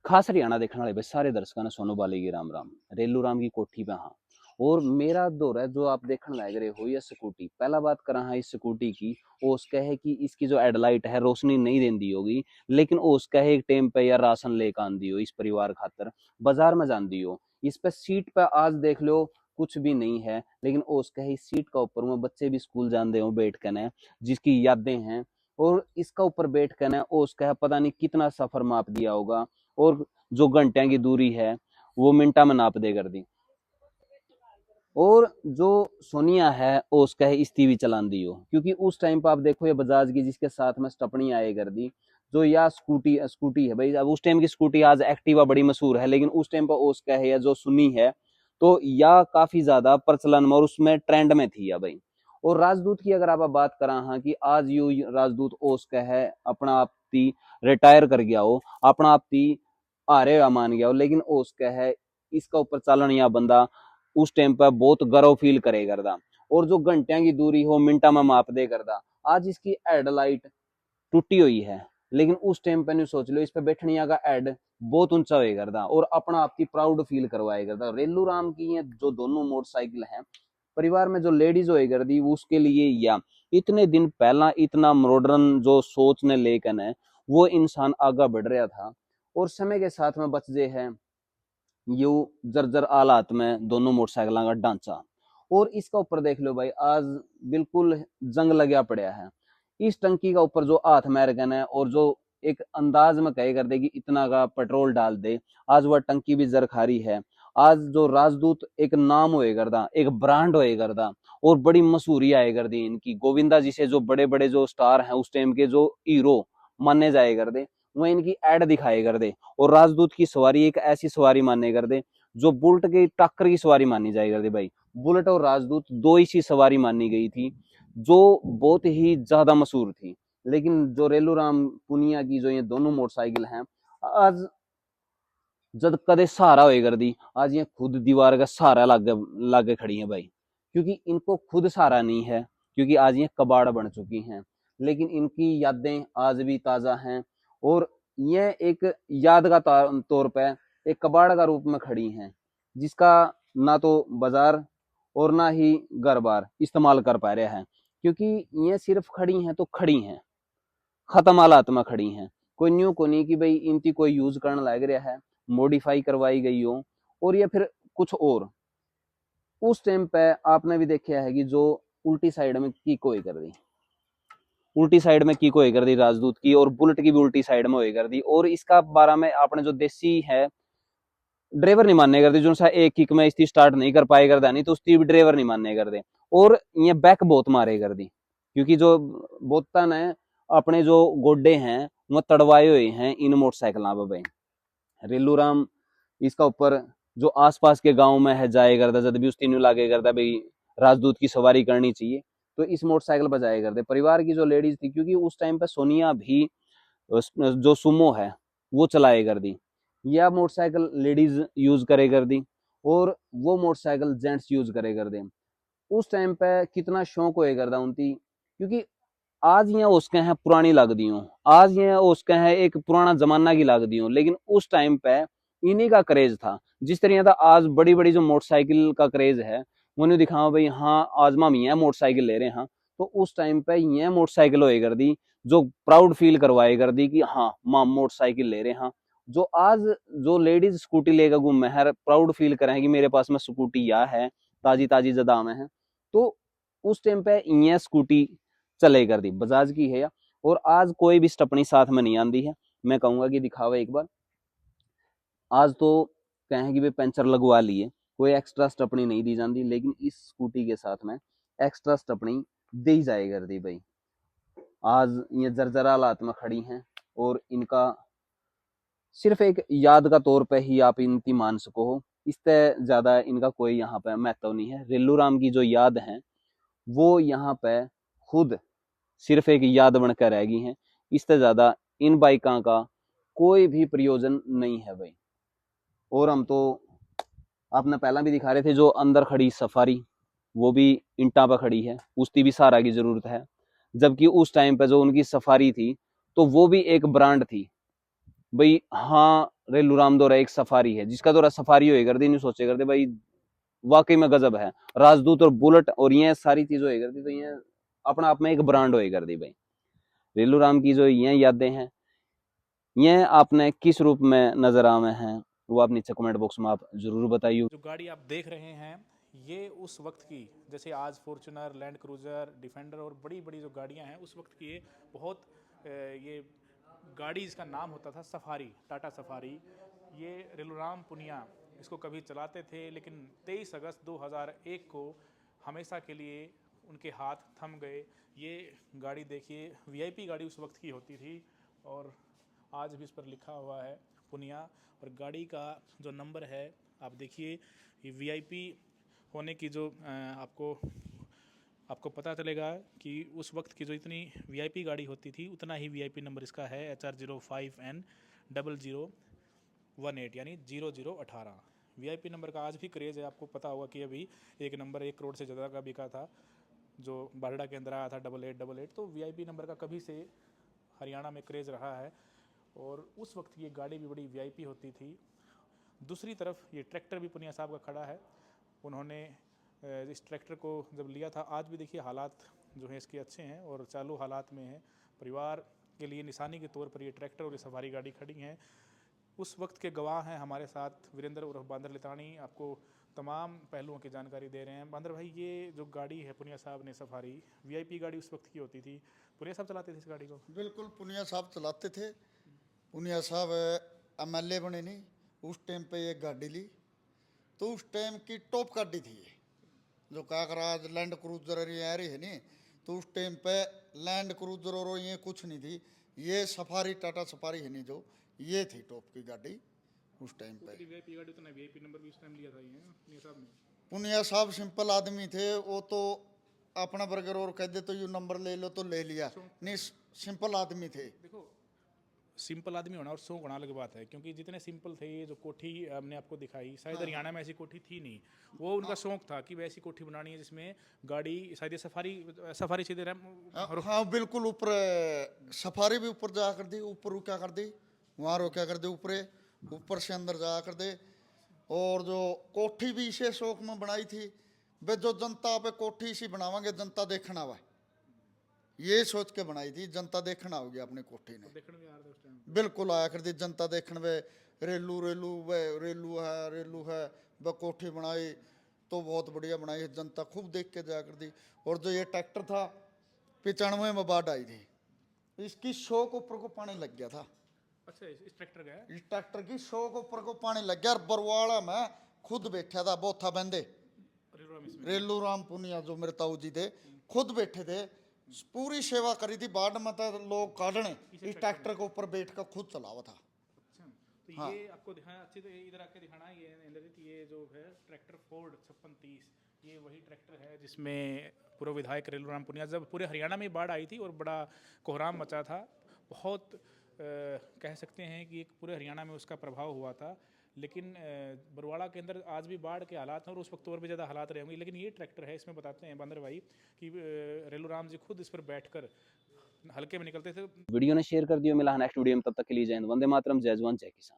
खास हरियाणा देखने वाले भाई सारे दर्शकों ने सोनू बाली की राम राम। रेलू राम की कोठी पे हाँ। और मेरा दौर है जो आप देखने लग रहे हो, ये स्कूटी पहला बात करा हाँ इस स्कूटी की। वो उसका है कि इसकी जो हेडलाइट है रोशनी नहीं देंदी होगी, लेकिन वो उसका है एक टाइम पे या राशन लेकर आंदी हो इस परिवार खातर, बाजार में जांदी हो। इस पे सीट पे आज देख लो कुछ भी नहीं है, लेकिन वो उसका है इस सीट का ऊपर में बच्चे भी स्कूल जाते हो बैठ कर ने, जिसकी यादें हैं। और इसका ऊपर बैठ कर ने वो उसका है पता नहीं कितना सफर माप दिया होगा। और जो घंटिया की दूरी है वो मिनटा में नाप दे कर दी। और जो सोनिया है वो उसका है इस टीवी चलांदी हो, क्योंकि उस टाइम पर आप देखो ये बजाज की जिसके साथ में स्टपनी आए कर दी, जो या स्कूटी स्कूटी है भाई। अब उस टाइम की स्कूटी, आज एक्टिवा बड़ी मशहूर है, लेकिन उस टाइम पर उसका है या जो सुनी है तो या काफी ज्यादा प्रचलन में और उसमें ट्रेंड में थी या भाई। और राजदूत की अगर आप बात करा हाँ कि आज यू राजदूत उसका है अपना आप ती रिटायर कर गया हो, अपना आप ती आरे मान गया हो, लेकिन उसका है इसका ऊपर चालन या बंदा उस टाइम पर बहुत गर्व फील करे करदा। और जो घंटिया की दूरी हो मिनटा में माप दे करदा। आज इसकी हेडलाइट टूटी हुई है, लेकिन उस टाइम पे नहीं सोच लो इस पे बैठनिया का एड बहुत ऊंचा होए करदा और अपना आपकी प्राउड फील करवाए करदा। रेलू राम की ये जो दोनों मोटरसाइकिल हैं, परिवार में जो लेडीज होए करदी उसके लिए, या इतने दिन पहला इतना मॉडर्न जो सोच ने लेकर है वो इंसान आगा बढ़ रहा था। और समय के साथ में बच जे है यू जर्जर हालात में दोनों मोटरसाइकिल का ढांचा। और इसका ऊपर देख लो भाई आज बिल्कुल जंग लगा पड़ा है। इस टंकी का ऊपर जो हाथ अमेरिकन है और जो एक अंदाज में कहे कर दे कि इतना का पेट्रोल डाल दे, आज वह टंकी भी जरखारी है। आज जो राजदूत एक नाम होए करदा, एक ब्रांड होए करदा और बड़ी मशहूरी आए कर दी इनकी, गोविंदा जी से जो बड़े बड़े जो स्टार हैं उस टाइम के जो हीरो माने जाए कर दे, वह इनकी एड दिखाए कर दे। और राजदूत की सवारी एक ऐसी सवारी माने कर दे जो बुलेट की टक्कर की सवारी मानी जाए कर दे भाई। बुलेट और राजदूत दो ही सी सवारी मानी गई थी जो बहुत ही ज्यादा मशहूर थी। लेकिन जो रेलू राम पुनिया की जो ये दोनों मोटरसाइकिल हैं, आज जब कदे सहारा होए कर दी, आज ये खुद दीवार का सहारा लागे लागे खड़ी है भाई। क्योंकि इनको खुद सहारा नहीं है, क्योंकि आज ये कबाड़ बन चुकी हैं, लेकिन इनकी यादें आज भी ताजा हैं। और ये एक याद का तौर पे एक कबाड़ का रूप में खड़ी हैं, जिसका ना तो बाजार और ना ही घर बार इस्तेमाल कर पा रहे हैं। क्योंकि ये सिर्फ खड़ी हैं तो खड़ी हैं, खत्म हालात में खड़ी हैं। कोई न्यू को नहीं कि भाई इनकी कोई यूज करने लग रहा है, मॉडिफाई करवाई गई हो और या फिर कुछ और। उस टाइम पे आपने भी देखा है कि जो उल्टी साइड में की कोई कर दी, उल्टी साइड में की कोई कर दी राजदूत की, और बुलेट की भी उल्टी साइड में होई कर दी। और इसका बारे में आपने जो देसी है ड्राइवर नहीं मानने कर दे, जो सा एक किक में इसकी स्टार्ट नहीं कर पाए कर नहीं तो उसकी भी ड्राइवर नहीं मानने कर दे। और ये बैक बहुत मारे कर दी, क्योंकि जो बोतन है अपने जो गोड्डे हैं वो तड़वाए हुए हैं इन मोटरसाइकिल पे। रेलू राम इसका ऊपर जो आसपास के गांव में है जाए करता, जब भी उस तीनों लागे करता भाई राजदूत की सवारी करनी चाहिए तो इस मोटरसाइकिल पर जाया करते परिवार की जो लेडीज थी। क्योंकि उस टाइम पे सोनिया भी जो सुमो है वो चलाए कर दी, या मोटरसाइकिल लेडीज यूज करे कर दी और वो मोटरसाइकिल जेंट्स यूज करे कर दे। उस टाइम पे कितना शौक होए करता उनकी। क्योंकि आज ये उसके हैं पुरानी लग दी हूँ, आज ये उसके हैं एक पुराना जमाना की लग दी हूँ, लेकिन उस टाइम पे इन्हीं का क्रेज था। जिस तरह था आज बड़ी बड़ी जो मोटरसाइकिल का क्रेज है वो नहीं दिखाओ भाई हाँ आज माम ये मोटरसाइकिल ले रहे हैं हाँ, तो उस टाइम पे ये मोटरसाइकिल होए कर दी जो प्राउड फील करवाए कर दी कि हाँ माम मोटरसाइकिल ले रहे हैं हाँ। जो आज जो लेडीज स्कूटी लेकर घूमे है प्राउड फील करें कि मेरे पास में स्कूटी या है, ताजी ताजी जदा में है। तो उस टाइम पे ये स्कूटी चले कर दी बजाज की है। और आज कोई भी स्टपनी साथ में नहीं आती है। मैं कहूंगा कि दिखावा एक बार, आज तो कहें कि भाई पंचर लगवा लिए, कोई एक्स्ट्रा स्टपनी नहीं दी जाती, लेकिन इस स्कूटी के साथ में एक्स्ट्रा स्टपनी दी जाए कर दी भाई। आज ये जर्जरा हालात में खड़ी हैं और इनका सिर्फ एक याद का तौर पे ही आप इनकी मान सको हो, इससे ज्यादा इनका कोई यहाँ पे महत्व नहीं है। रेलू राम की जो याद है वो यहाँ पे खुद सिर्फ एक याद बनकर रह गई हैं, इससे ज्यादा इन बाइकों का कोई भी प्रयोजन नहीं है भाई। और हम तो आपने पहला भी दिखा रहे थे जो अंदर खड़ी सफारी, वो भी इंटा पर खड़ी है, उसकी भी सहारा की जरूरत है। जबकि उस टाइम पे जो उनकी सफारी थी तो वो भी एक ब्रांड थी, भाई हाँ रेलू राम दौरा एक सफारी है, जिसका दौरा सफारी होए कर दी नहीं सोचे करते भाई, वाकई में गजब है। राजदूत और बुलेट और ये सारी चीज होए करती, तो ये अपना आप में एक ब्रांड होए कर दी भाई। रेलू राम की जो ये यादें हैं, ये आपने किस रूप में नजर आवे हैं, वो आप नीचे कमेंट बॉक्स में आप जरूर बताइए। जो गाड़ी आप देख रहे हैं ये उस वक्त की, जैसे आज फॉर्च्यूनर, लैंड क्रूज़र, डिफेंडर और बड़ी बड़ी जो गाड़ियां हैं उस वक्त की, ये बहुत ये गाड़ी इसका नाम होता था सफारी, टाटा सफारी। ये रेलूराम पुनिया इसको कभी चलाते थे, लेकिन 23 अगस्त 2001 को हमेशा के लिए उनके हाथ थम गए। ये गाड़ी देखिए, वीआईपी गाड़ी उस वक्त की होती थी और आज भी इस पर लिखा हुआ है पुनिया। और गाड़ी का जो नंबर है आप देखिए, ये वीआईपी होने की जो आपको पता चलेगा कि उस वक्त की जो इतनी वीआईपी गाड़ी होती थी उतना ही वीआईपी नंबर इसका है HR05N0018, यानी 0018। वीआईपी नंबर का आज भी क्रेज़ है। आपको पता होगा कि अभी एक नंबर 1 करोड़ से ज़्यादा का बिका था जो बारडा के अंदर आया था 8888। तो वीआईपी नंबर का कभी से हरियाणा में क्रेज़ रहा है और उस वक्त ये गाड़ी भी बड़ी वीआईपी होती थी। दूसरी तरफ ये ट्रैक्टर भी पुनिया साहब का खड़ा है। उन्होंने इस ट्रैक्टर को जब लिया था, आज भी देखिए हालात जो हैं इसके अच्छे हैं और चालू हालात में है। परिवार के लिए निशानी के तौर पर ये ट्रैक्टर और ये सफारी गाड़ी खड़ी हैं। उस वक्त के गवाह हैं हमारे साथ वीरेंद्र उर्फ बांदर लितानी, आपको तमाम पहलुओं की जानकारी दे रहे हैं। बांदर भाई, ये जो गाड़ी है पुनिया साहब ने सफारी, वीआईपी गाड़ी उस वक्त की होती थी, पुनिया साहब चलाते थे इस गाड़ी को? बिल्कुल पुनिया साहब चलाते थे। पुनिया साहब MLA बने नहीं, उस टाइम पे ये गाड़ी ली तो उस टाइम की टॉप गाड़ी थी ये। जो काकराज लैंड क्रूजर ये आ रही है नहीं, तो उस टाइम पे लैंड क्रूजर और ये कुछ नहीं थी। ये सफारी, टाटा सफारी है नहीं जो, ये थी टॉप की गाड़ी उस टाइम पे। वीआईपी गाड़ी, उतना वीआईपी नंबर भी उस टाइम लिया था ये पुनिया साहब ने। पुनिया साहब सिंपल आदमी थे, वो तो अपना बर्गर और कह दे तो यू नंबर ले लो तो ले लिया नहीं, सिंपल आदमी थे। देखो, सिंपल आदमी होना और शौक होना अलग बात है, क्योंकि जितने सिंपल थे, ये जो कोठी हमने आपको दिखाई, शायद हरियाणा में ऐसी कोठी थी नहीं। वो उनका शौक था कि वैसी कोठी बनानी है जिसमें गाड़ी, शायद ये सफारी सफारी सीधे हाँ बिल्कुल, ऊपर सफारी भी ऊपर जा कर दी, ऊपर रुका कर दी, वहाँ रोका कर दे, ऊपर से अंदर जा कर दे। और जो कोठी भी इसे शौक में बनाई थी, वे जो जनता पे कोठी इसी बनावांगे, जनता देखना हुआ, ये सोच के बनाई थी। जनता देखना होगी अपने कोठी ने, देखने में आ रहा था उस टाइम। बिल्कुल आया कर दी जनता देखने वे। रेलू रेलू वे रेलू है व कोठी बनाई तो बहुत बढ़िया बनाई है, जनता खूब देख के जाया कर दी। और जो ये ट्रैक्टर था 95 में बाढ़ आई थी, इसकी शौक ऊपर को पानी लग गया था। अच्छा, इस ट्रैक्टर का है? इस ट्रैक्टर की शौक ऊपर को पानी लग गया और बरवाड़ा में खुद बैठा था, बोथा बंदे रेलू राम पुनिया जो मेरे ताऊ जी थे, खुद बैठे थे, पूरी सेवा करी थी। बाढ़ में तो लोग काटने, इस ट्रैक्टर के ऊपर बैठ कर खुद चलावा था। अच्छा, तो हाँ। ये आपको दिखाया अच्छी, तो इधर आके दिखाना, ये इंद्रजीत, ये जो है ट्रैक्टर फोर्ड 5630, ये वही ट्रैक्टर है जिसमें पूर्व विधायक रेलूराम पुनिया, जब पूरे हरियाणा में बाढ़ आई थी और बड़ा कोहराम मचा था, बहुत कह सकते हैं कि एक पूरे हरियाणा में उसका प्रभाव हुआ था। लेकिन बरवाड़ा के अंदर आज भी बाढ़ के हालात हैं और उस वक्त और भी ज़्यादा हालात रहे होंगे। लेकिन ये ट्रैक्टर है, इसमें बताते हैं बंदर भाई कि रेलूराम जी खुद इस पर बैठकर हल्के में निकलते थे। वीडियो ने शेयर कर दियो, मिला नेक्स्ट वीडियो में, तब तक के लिए जय हिंद, वंदे मातरम, जय जवान जय किसान।